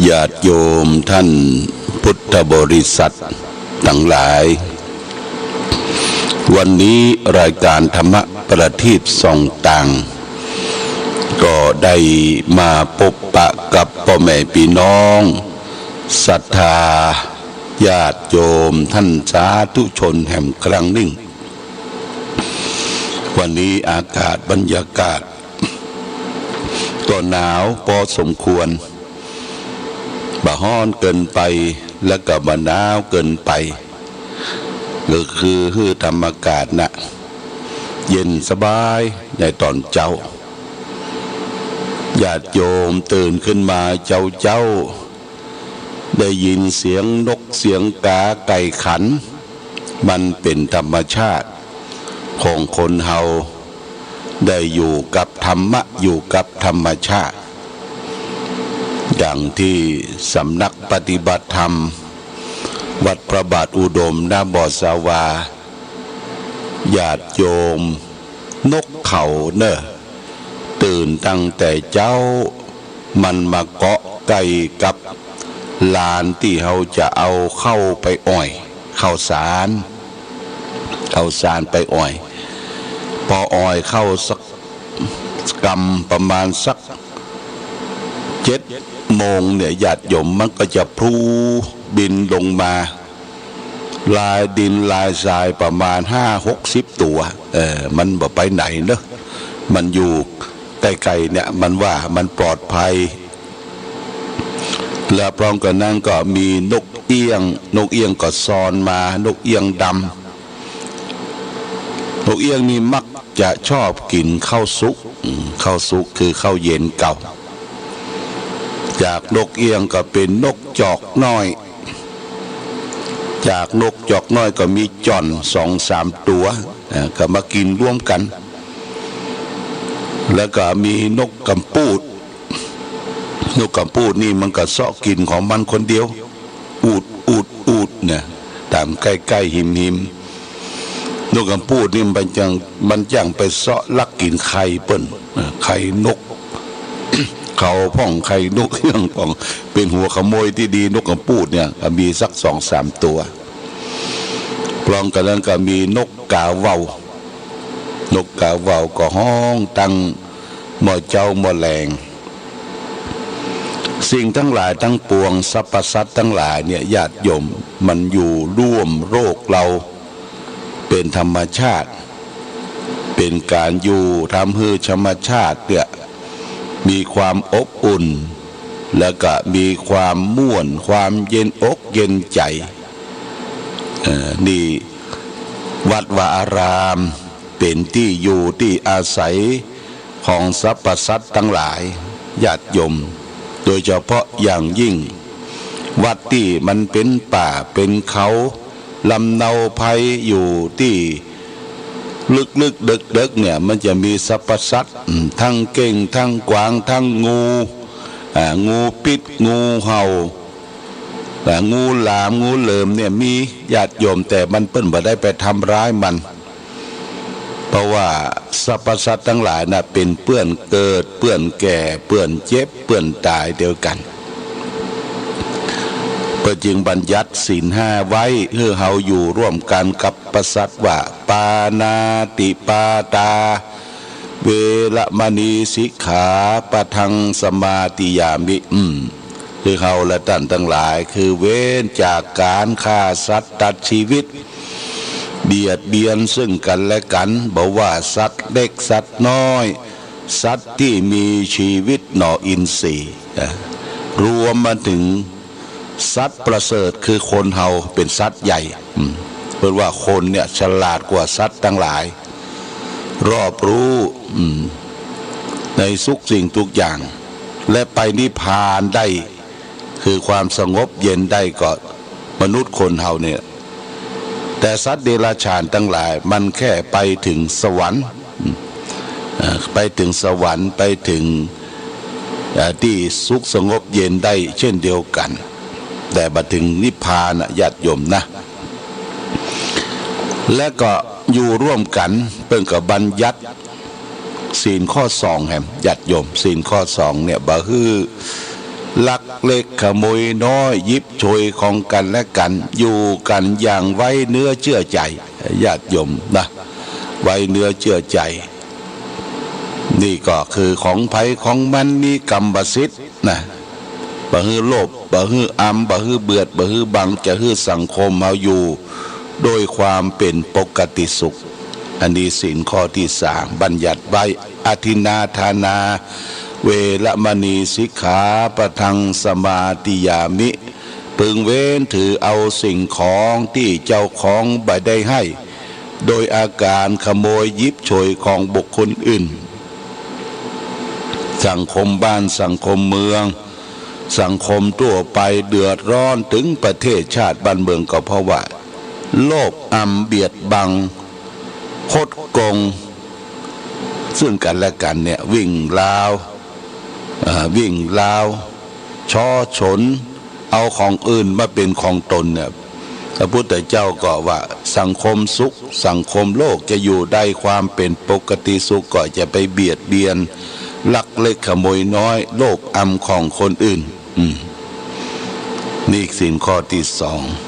ญาติโยมท่านพุทธบริษัททั้งหลายวันนี้รายการธรรมประทีปส่องต่างก็ได้มาพบปะกับพ่อแม่พี่น้องศรัทธาญาติโยมท่านสาธุชนแห่งครั้งหนึ่งวันนี้อากาศบรรยากาศก็หนาวพอสมควรบ่ฮ้อนเกินไปแล้วก็บ่หนาวเกินไปก็คือธรรมอากาศน่ะเย็นสบายในตอนเจ้าญาติโยมตื่นขึ้นมาเจ้าได้ยินเสียงนกเสียงกาไก่ขันมันเป็นธรรมชาติของคนเฮาได้อยู่กับธรรมะอยู่กับธรรมชาติอย่างที่สำนักปฏิบัติธรรมวัดพระบาทอุดมหน้าบ่อสาวาญาติโยมนกเขาเนอะตื่นตั้งแต่เจ้ามันมาเกาะไก่กับลานที่เขาจะเอาเข้าไปอ้อยข้าวสารไปอ้อยพออ้อยเข้าสักกำประมาณสัก7 โมงเนี่ยญาติโยมมันก็จะพลูบินลงมาลายดินลายทรายประมาณ50-60 ตัวมันบ่ไปไหนเนอะมันอยู่ใกล้ๆเนี่ยมันว่ามันปลอดภัยแล้วพร้อมกันนั้นก็มีนกเอี้ยงก็ซ้อนมานกเอี้ยงดำนกเอี้ยงนี่มักจะชอบกินข้าวสุกคือข้าวเย็นเก่าจากนกเอี้ยงก็เป็นนกจอกน้อยจากนกจอกน้อยก็มีจ่อน2-3 ตัวก็มากินร่วมกันแล้วก็มีนกกำปูดนี่มันก็เสาะกินของมันคนเดียวอูดเนี่ยตามใกล้ๆหิมนกกำปูดนี่มันจังไปเสาะลักกินไข่เปิ้นไข่นกเขาพ่องไข่นกเอี้ยงพ่องเป็นหัวขโมยที่ดีนกกำปูดเนี่ยมีสัก2-3 ตัวพร้อมกันนั้นก็มีนกกาเว้าก็ห้องตั้งหม้อเจ้าหม้อแรงสิ่งทั้งหลายทั้งปวงสรรพสัตว์ทั้งหลายเนี่ยญาติโยมมันอยู่ร่วมโลกเราเป็นธรรมชาติเป็นการอยู่ทำให้ธรรมชาติเนี่ยมีความอบอุ่นแล้วก็มีความม่วนความเย็นอกเย็นใจนี่วัดวาอารามเป็นที่อยู่ที่อาศัยของสรรพสัตว์ทั้งหลายญาติโยมโดยเฉพาะอย่างยิ่งวัดที่มันเป็นป่าเป็นเขาลำเนาภัยอยู่ที่ลึกๆดึกเนี่ยมันจะมีสรรพสัตว์ทั้งเก่งทั้งกวางทั้งงูปิดงูเห่างูหลามงูเหลิมเนี่ยมีญาติโยมแต่มันเปิ้นบ่ได้ไปทำร้ายมันเพราะว่าสรรพสัตว์ทั้งหลายน่ะเป็นเปื้อนเกิดเปื้อนแก่เปื้อนเจ็บเปื้อนตายเดียวกันก็จึงบัญญัติศีล 5ไว้เพื่อเฮาอยู่ร่วมกันกับสัตว์ว่าปานาติปาตาเวรมณีสิกขาปะทังสมาติยามิคือเฮาและท่านทั้งหลายคือเว้นจากการฆ่าสัตว์ตัดชีวิตเบียดเบียนซึ่งกันและกันบอกว่าสัตว์เล็กสัตว์น้อยสัตว์ที่มีชีวิตหน่ออินทรีย์รวมมาถึงสัตว์ประเสริฐคือคนเฮาเป็นสัตว์ใหญ่เพราะว่าคนเนี่ยฉลาดกว่าสัตว์ทั้งหลายรอบรู้ในทุกสิ่งทุกอย่างและไปนิพพานได้คือความสงบเย็นได้ก็มนุษย์คนเฮาเนี่ยแต่สัตว์เดรัจฉานทั้งหลายมันแค่ไปถึงสวรรค์ไปถึงสวรรค์ไปถึงที่สุขสงบเย็นได้เช่นเดียวกันแต่มาถึงนิพพานญาติโยมนะและก็อยู่ร่วมกันเพิ่งกับบัญญัติศีลข้อ2แห่งญาติโยมศีลข้อ2เนี่ยบ่ฮื้อ ลักเล็กขโมยน้อยยิบฉวยของกันและกันอยู่กันอย่างไว้เนื้อเชื่อใจญาติโยมนะไว้เนื้อเชื่อใจนี่ก็คือของไผของมันมีกรรมสิทธิ์นะบ่ฮือโลภบ่ฮืออัมบ่ฮือเบือดบ่ฮือบังจะฮือสังคมเอาอยู่โดยความเป็นปกติสุขอันนี้ศีลข้อที่3บัญญัติไว้อทินาทานาเวรมณีสิกขาปะทังสมาติยามิพึงเว้นถือเอาสิ่งของที่เจ้าของบ่ได้ให้โดยอาการขโมยยิบฉวยของบุคคลอื่นสังคมบ้านสังคมเมืองสังคมทั่วไปเดือดร้อนถึงประเทศชาติบ้านเมืองก็เพราะว่าโลภอัมเบียดบังคดโกงซึ่งกันและกันเนี่ยวิ่งราวช่อฉนเอาของอื่นมาเป็นของตนเนี่ยพระพุทธเจ้าก็ว่าสังคมสุขสังคมโลกจะอยู่ได้ความเป็นปกติสุขก็จะไปเบียดเบียนลักเล็กขโมยน้อยโลภอัมของคนอื่นนี่ศีลข้อที่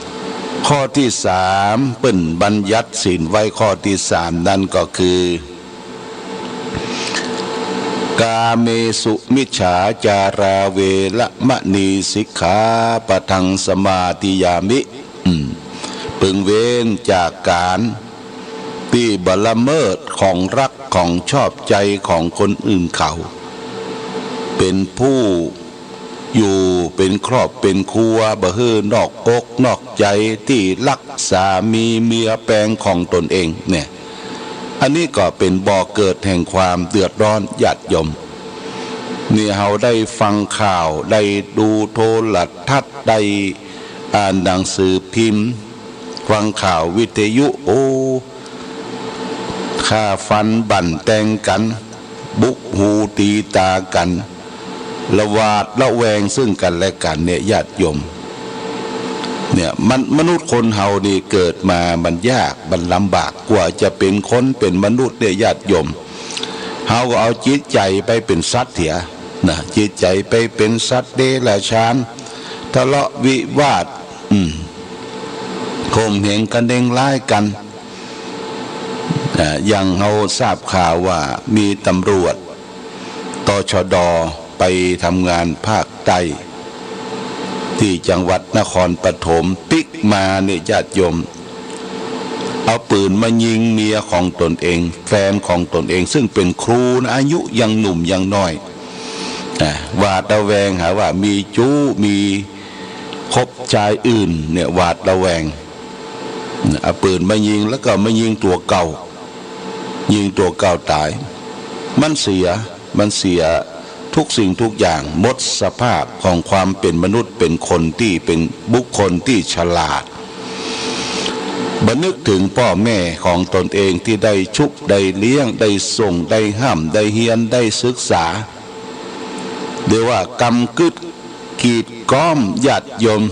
2ข้อที่3เปิ้นบัญญัติศีลไว้ข้อที่3นั่นก็คือกาเมสุมิจฉาจาราเวรมณีสิกขาปะทังสมาติยามิพึงเว้นจากการที่ละเมิดของรักของชอบใจของคนอื่นเขาเป็นผู้อยู่เป็นครอบเป็นครัวบ่ฮื้อนอกอกนอกใจที่รักสามีเมียแปลงของตนเองเนี่ยอันนี้ก็เป็นบ่อเกิดแห่งความเดือดร้อนญาติโยมนี่เฮาได้ฟังข่าวได้ดูโทรทัศน์ได้อ่านหนังสือพิมพ์ฟังข่าววิทยุฆ่าฟันบั่นแทงกันบุกหูตีตากันละหวาดละแวงซึ่งกันและกันเนี่ยญาติโยมเนี่ยมนุษย์คนเฮานี่เกิดมามันยากมันลำบากกว่าจะเป็นคนเป็นมนุษย์เนี่ยญาติโยมเฮาก็เอาจิตใจไปเป็นสัตว์เถียนะจิตใจไปเป็นสัตว์เดรัจฉานทะเลาะวิวาทข่มเหงกันเด้งร้ายกันอย่างเฮาทราบข่าวว่ามีตำรวจตชด.ไปทำงานภาคใต้ที่จังหวัดนครปฐมปิกมาเนี่ยญาติโยมเอาปืนมายิงเมียของตนเองแฟนของตนเองซึ่งเป็นครูนะอายุยังหนุ่มยังน้อยหวาดระแวงหาว่ามีจู้มีคบชายอื่นเนี่ยหวาดระแวงเอาปืนมายิงแล้วก็มายิงตัวเก่าตายมันเสียทุกสิ่งทุกอย่างหมดสภาพของความเป็นมนุษย์เป็นคนที่เป็นบุคคลที่ฉลาดบันึกถึงพ่อแม่ของตนเองที่ได้ชุบได้เลี้ยงได้ส่งได้ห้ามได้เฮียนได้ศึกษาเรียกว่ากำกึดกีดก้อมญาติโยม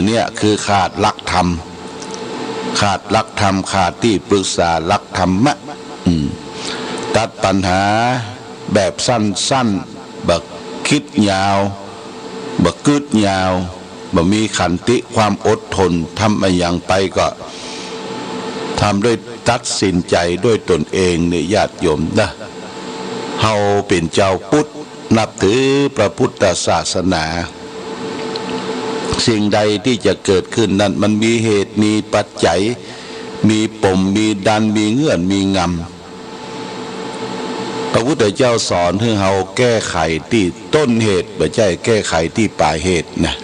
เนี่ยคือขาดหลักธรรมขาดที่ปรึกษาหลักธรรมะตัดปัญหาแบบสั้นๆบักคิดยาวบักกึดยาวบักมีขันติความอดทนทำอะไรอย่างไปก็ทำด้วยตัดสินใจด้วยตนเองเนี่ยญาติโยมนะเฮาเป็นเจ้าพุทธนับถือพระพุทธศาสนาสิ่งใดที่จะเกิดขึ้นนั้นมันมีเหตุมีปัจจัยมีปมมีดันมีเงื่อนมีงำพระพุทธเจ้าสอนให้เราแก้ไขที่ต้นเหตุไม่ใช่แก้ไขที่ปลายเหตุนะ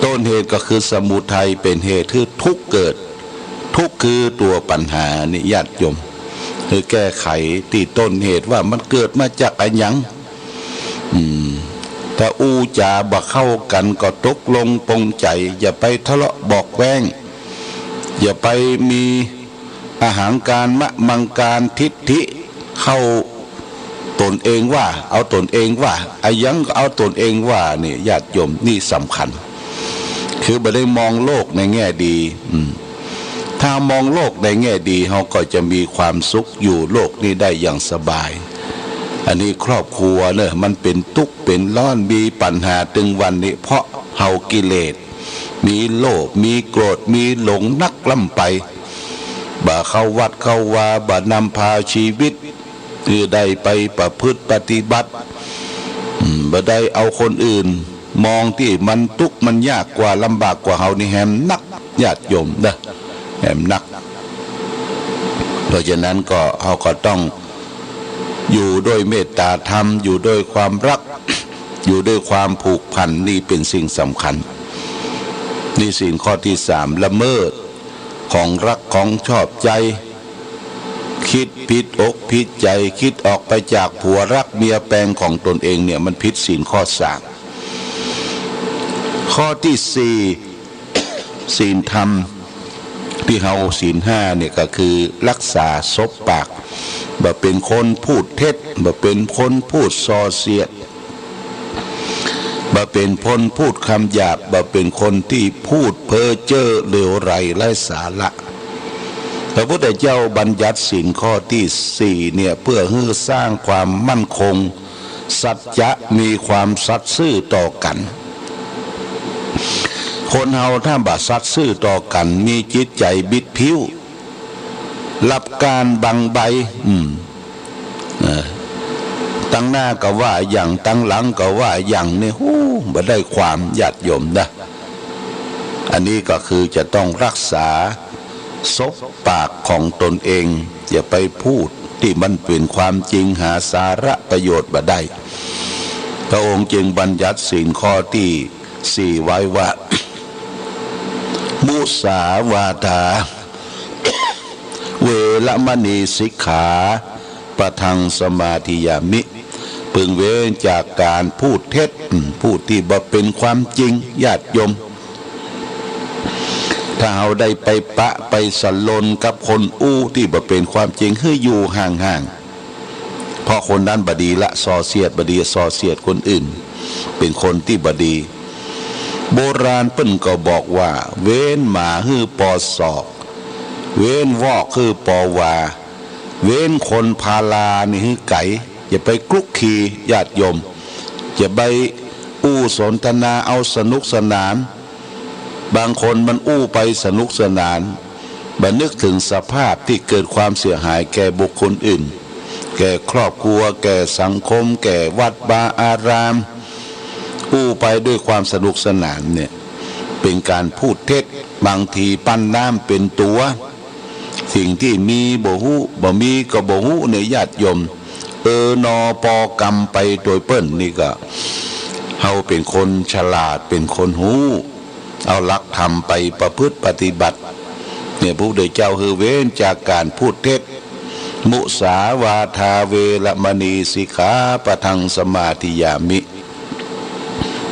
ต้นเหตุก็คือสมุทัยเป็นเหตุคือทุกข์เกิดทุกข์คือตัวปัญหานี่ญาติโยมคือแก้ไขที่ต้นเหตุว่ามันเกิดมาจากอะไรหยังถ้าอูจาบ่เข้ากันก็ตกลงปงใจอย่าไปทะเลาะบอกแว้งอย่าไปมีอาหารการมะมังการทิฏฐิเข้าตนเองว่าเอาตนเองว่าอายังก็เอาตนเองว่านี่ญาติโยมนี่สำคัญคือบ่ได้มองโลกในแง่ดีถ้ามองโลกในแง่ดีเราก็จะมีความสุขอยู่โลกนี้ได้อย่างสบาย อันนี้ครอบครัวเนี่ยมันเป็นทุกข์เป็นร้อนมีปัญหาถึงวันนี้เพราะเฮากิเลสมีโลภมีโกรธมีหลงนักล่ำไปบ่เข้าวัดเข้าวาบ่นำพาชีวิตคือได้ไปประพฤติปฏิบัติบ่ได้เอาคนอื่นมองที่มันทุกข์มันยากกว่าลำบากกว่าเฮานี่แหมนักญาติโยมนะแหมนักเพราะฉะนั้นก็เฮาก็ต้องอยู่ด้วยเมตตาธรรมอยู่ด้วยความรักอยู่ด้วยความผูกพันนี่เป็นสิ่งสำคัญนี่ศีลข้อที่3ละเมิดของรักของชอบใจคิดผิดอกผิดใจคิดออกไปจากผัวรักเมียแปลงของตนเองเนี่ยมันผิดศีลข้อ3ข้อที่4ศีลธรรมที่เฮาศีล5เนี่ยก็คือรักษาซบปากบ่เป็นคนพูดเท็จบ่เป็นคนพูดส่อเสียดบ่เป็นคนพูดคำหยาบบ่เป็นคนที่พูดเพ้อเจ้อเลวไหลไร้สาระพระพุทธเจ้าบัญญัติศีลข้อที่4เนี่ยเพื่อให้สร้างความมั่นคงสัจจะมีความสัตย์ซื่อต่อกันคนเฮาถ้าบ่สัตย์ซื่อต่อกันมีจิตใจบิดผิวรับการบังใบตั้งหน้าก็ว่าอย่างตั้งหลังก็ว่าอย่างนี่บ่ได้ความญาติโยมนะอันนี้ก็คือจะต้องรักษาซบปากของตนเองอย่าไปพูดที่มันเป็นความจริงหาสาระประโยชน์บ่ได้พระองค์จึงบัญญัติศีลข้อที่4ไว้ว่ามุสาวาทาเวรมณีสิกขาปะทังสมาธิยามิพึงเว้นจากการพูดเท็จพูดที่บ่เป็นความจริงญาติโยมถ้าเราได้ไปปะไปสลนกับคนอู้ที่บ่เป็นความจริงให้อยู่ห่างๆเพราะคนนั้นบดีละส่อเสียดบดีส่อเสียดคนอื่นเป็นคนที่บดีโบราณเปิ้นก็บอกว่าเว้นหมาฮื้อปอศอกเว้นวอกคือปอวาเว้นคนพาลานี่ฮื้อไก่อย่าไปคลุกคีญาติโยมอย่าไปอู้สนทนาเอาสนุกสนานบางคนมันอู้ไปสนุกสนานบ่นึกถึงสภาพที่เกิดความเสียหายแก่บุคคลอื่นแก่ครอบครัวแก่สังคมแก่วัดวาอารามอู้ไปด้วยความสนุกสนานเนี่ยเป็นการพูดเท็จบางทีปั้นน้ำเป็นตัวสิ่งที่มีบ่ฮู้บ่มีก็บ่ฮู้ในญาติโยมนอปอกรรมไปโดยเปิ้นนี่ก็เฮาเป็นคนฉลาดเป็นคนฮู้เอาหลักธรรมไปประพฤติปฏิบัติเนี่ยพระพุทธเจ้าคือเว้นจากการพูดเท็จมุสาวาทาเวรมณีสิกขาปะทังสมาธิยามิ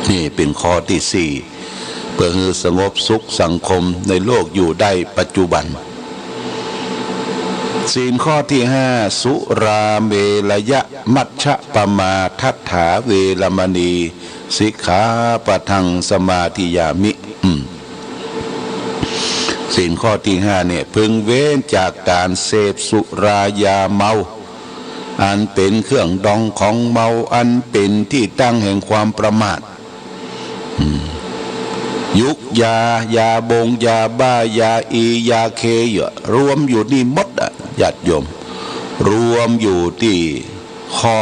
นี่เป็นข้อที่4เพื่อให้สงบสุขสังคมในโลกอยู่ได้ปัจจุบันศีลข้อที่5สุราเมรยะมัชฌะปมาทัฏฐาเวรมณีสิกขาปะทังสมาธิยามิศีลข้อที่5เนี่ยพึงเว้นจากการเสพสุรายาเมาอันเป็นเครื่องดองของเมาอันเป็นที่ตั้งแห่งความประมาทยุกยาบงยาบ้ายาอียาเครวมอยู่นี่หมดญาติโยมรวมอยู่ที่ข้อ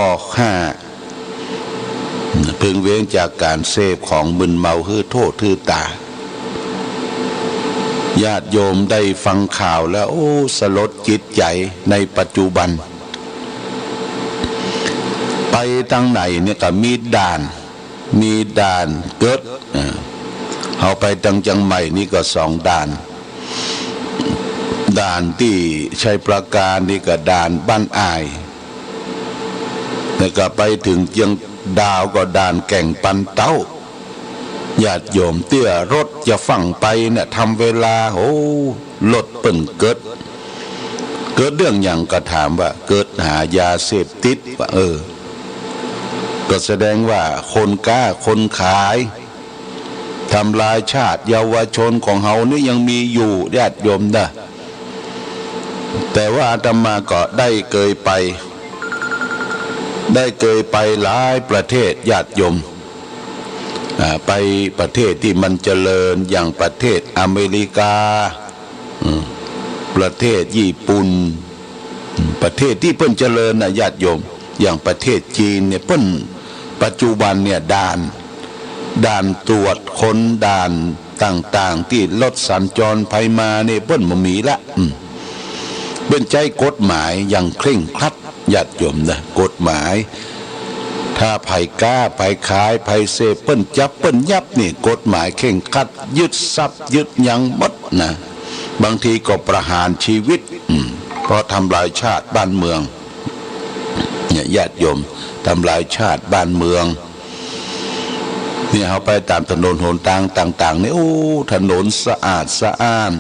5พึงเว้นจากการเสพของมึนเมาคือโทษคือตาญาติโยมได้ฟังข่าวแล้วสลดจิตใจในปัจจุบันไปทางไหนเนี่ยก็มีด่านเกิดเอาไปทางจังใหม่นี่ก็2ด่านที่ชัยประการนี่ก็ด่านบ้านอ้ายแล้วก็ไปถึงเจียงดาวก็ด่านแก่งปันเต้าญาติโยมเตี้ยรถจะฝั่งไปเนี่ยทำเวลารถเปิ่นเกิดเรื่องอย่างก็ถามว่าเกิดหายาเสพติดว่าก็แสดงว่าคนกล้าคนขายทำลายชาติเยาวชนของเฮานี่ยังมีอยู่ญาติโยมนะแต่ว่าอาตมาก็ได้เคยไป ได้เคยไปหลายประเทศญาติโยมไปประเทศที่มันเจริญอย่างประเทศอเมริกาประเทศญี่ปุ่นประเทศที่เพิ่นเจริญนะญาติโยมอย่างประเทศจีนเนี่ยเพิ่นปัจจุบันเนี่ยด่านตรวจคนด่านต่างๆที่รถสัญจรไปมาเนี่ยเพิ่นบ่มีละเพิ่นใช้กฎหมายอย่างเคร่งครัดญาติโยมนะกฎหมายถ้าไผกล้าไผขายไผเสพเปิ้นจับเปิ้นยับนี่กฎหมายเคร่งครัดยึดทรัพย์ยึดหยังหมดนะบางทีก็ประหารชีวิตเพราะทำลายชาติบ้านเมืองเนี่ยญาติโยมทำลายชาติบ้านเมืองเนี่ยเขาไปตามถนนหนทางต่างๆนี่โอ้ถนนสะอาดสะอ้าน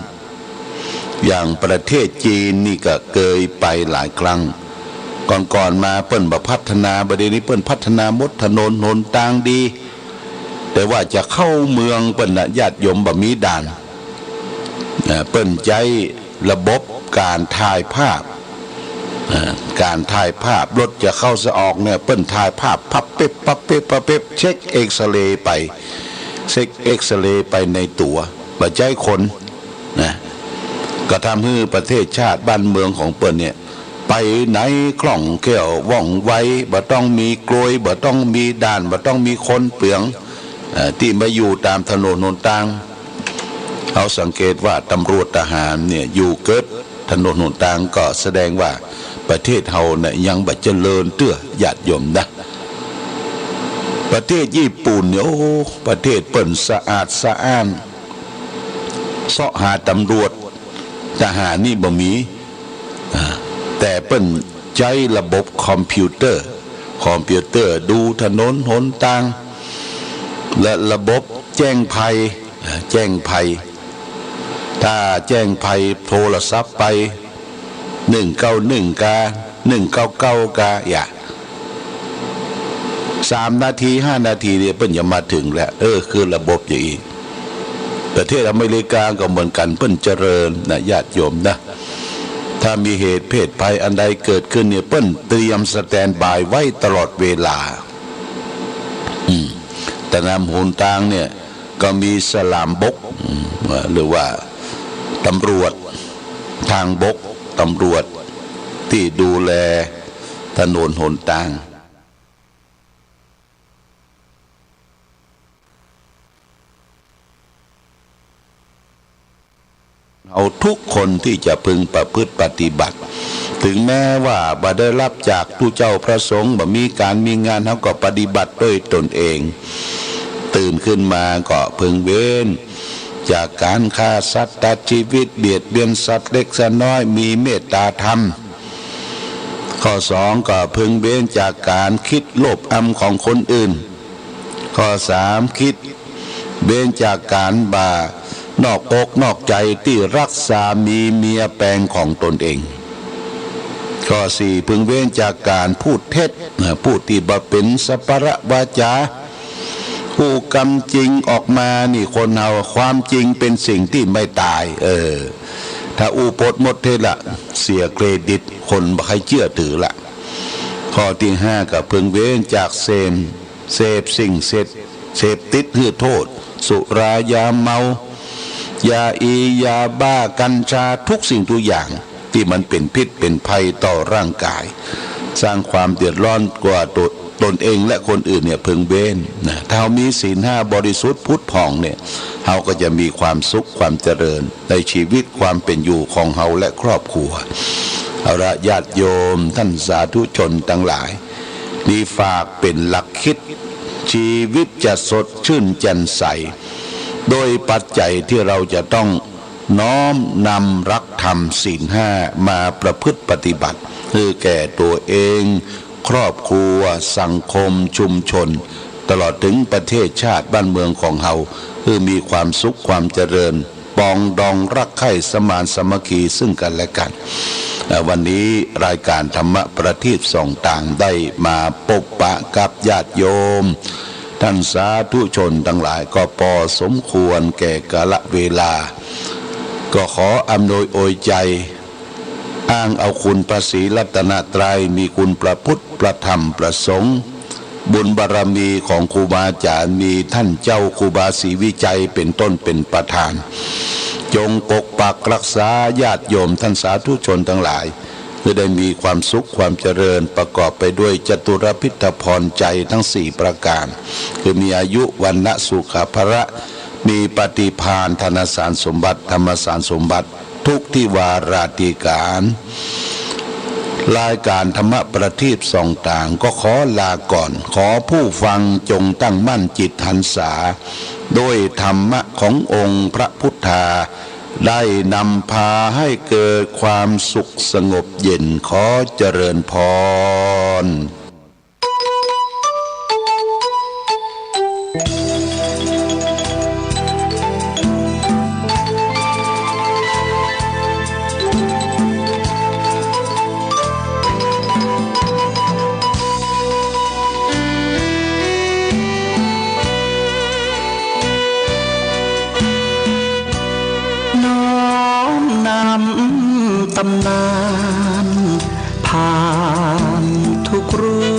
อย่างประเทศจีนนี่ก็เคยไปหลายครั้งก่อนมาเปิ้นบ่พัฒนาประเดี๋ยวนี้เปิ้นพัฒนาหมดถนนหนทางดีแต่ว่าจะเข้าเมืองเปิ้นญาติโยมบ่มีด่านเปิ้นใช้ระบบการถ่ายภาพรถจะเข้าจะออกเนี่ยเปิ้นถ่ายภาพพับเป๊บพับเป๊บพับเป๊บเช็คเอ็กซเรย์ไปในตั๋วบ่ใจคนนะก็ทำให้ประเทศชาติบ้านเมืองของเปิ้นเนี่ยไปไหนคล่องแคล่วว่องไวบ่ต้องมีกลวยบ่ต้องมีด่านบ่ต้องมีคนเปลืองที่มาอยู่ตามถนนหนทางเขาสังเกตว่าตำรวจทหารเนี่ยอยู่เกิดถนนหนทางก็แสดงว่าประเทศเฮาเนี่ยยังบ่เจริญเตื้อญาติโยมนะประเทศญี่ปุ่นเนี่ยโอ้ประเทศเปิ้นสะอาดสะอ้านเสาะหาตำรวจทหารนี่บ่มีแต่เปิ้นใช้ระบบคอมพิวเตอร์ดูถนนหนทางและระบบแจ้งภัยถ้าแจ้งภัยโทรศัพท์ไป191กา199กาอย่า3 นาที 5 นาทีเนี่ยเปิ้นจะมาถึงแล้วคือระบบอย่างนี้ประเทศอเมริกาก็เหมือนกันเปิ้นเจริญนะญาติโยมนะถ้ามีเหตุเพศภัยอันใดเกิดขึ้นเนี่ยเปิ้นเตรียมสแตนบายไว้ตลอดเวลาแต่นำหนทางเนี่ยก็มีสลามบกหรือว่าตำรวจทางบกตำรวจที่ดูแลถนนหนทางเอาทุกคนที่จะพึงประพฤติปฏิบัติถึงแม้ว่าบ่ได้รับจากผู้เจ้าพระสงฆ์บ่มีการมีงานเขาก็ปฏิบัติด้วยตนเองตื่นขึ้นมาก็พึงเว้นจากการฆ่าสัตว์ตัดชีวิตเบียดเบียนสัตว์เล็กสัตว์น้อยมีเมตตาธรรมข้อ2ก็พึงเว้นจากการคิดโลภอำของคนอื่นข้อ3คิดเว้นจากการนอกอกนอกใจที่รักสามีเมียแปลงของตนเองข้อ4พึงเว้นจากการพูดเท็จพูดที่บ่เป็นสัพพะวาจาผู้กำจริงออกมานี่คนเอาความจริงเป็นสิ่งที่ไม่ตายถ้าอุปดหมดเทละเสียเครดิตคนบ่ให้เชื่อถือละข้อที่5ก็พึงเว้นจากเสพสิ่งเสพติดคือโทษสุรายาเมายายาบ้ากัญชาทุกสิ่งทุกอย่างที่มันเป็นพิษเป็นภัยต่อร่างกายสร้างความเดือดร้อนกว่าตนเองและคนอื่นเนี่ยพึงเว้นนะถ้าเรามีศีล5บริสุทธิ์พุทธผ่องเนี่ยเราก็จะมีความสุขความเจริญในชีวิตความเป็นอยู่ของเราและครอบครัวเอาละญาติโยมท่านสาธุชนทั้งหลายนี่ฝากเป็นหลักคิดชีวิตจะสดชื่นแจ่มใสโดยปัจจัยที่เราจะต้องน้อมนำรักธรรมศีล5มาประพฤติปฏิบัติคือแก่ตัวเองครอบครัวสังคมชุมชนตลอดถึงประเทศชาติบ้านเมืองของเราคือมีความสุขความเจริญปองดองรักใคร่สมานสามัคคีซึ่งกันและกันวันนี้รายการธรรมะประทีปส่องต่างได้มาพบปะกับญาติโยมท่านสาธุชนทั้งหลายก็พอสมควรแก่กาลเวลาก็ขออำนวยอวยใจอ้างเอาคุณพระศรีรัตนตรัยมีคุณพระพุทธพ ประธรรมประสงค์บุญบารมีของครูบาอาจารย์มีท่านเจ้าครูบาศรีวิจัยเป็นต้นเป็นประธาน จงปกปักรักษาญาติโยมท่านสาธุชนทั้งหลายเพื่อได้มีความสุขความเจริญประกอบไปด้วยจตุรพิธพรใจทั้ง4ประการคือมีอายุวันนะสุขภระมีปฏิภาณธนสารสมบัติธรรมสารสมบัติทุกที่วาราธิการรายการธรรมประทีปส่องต่างก็ขอลาก่อนขอผู้ฟังจงตั้งมั่นจิตหันษาโดยธรรมะขององค์พระพุทธาได้นำพาให้เกิดความสุขสงบเย็นขอเจริญพร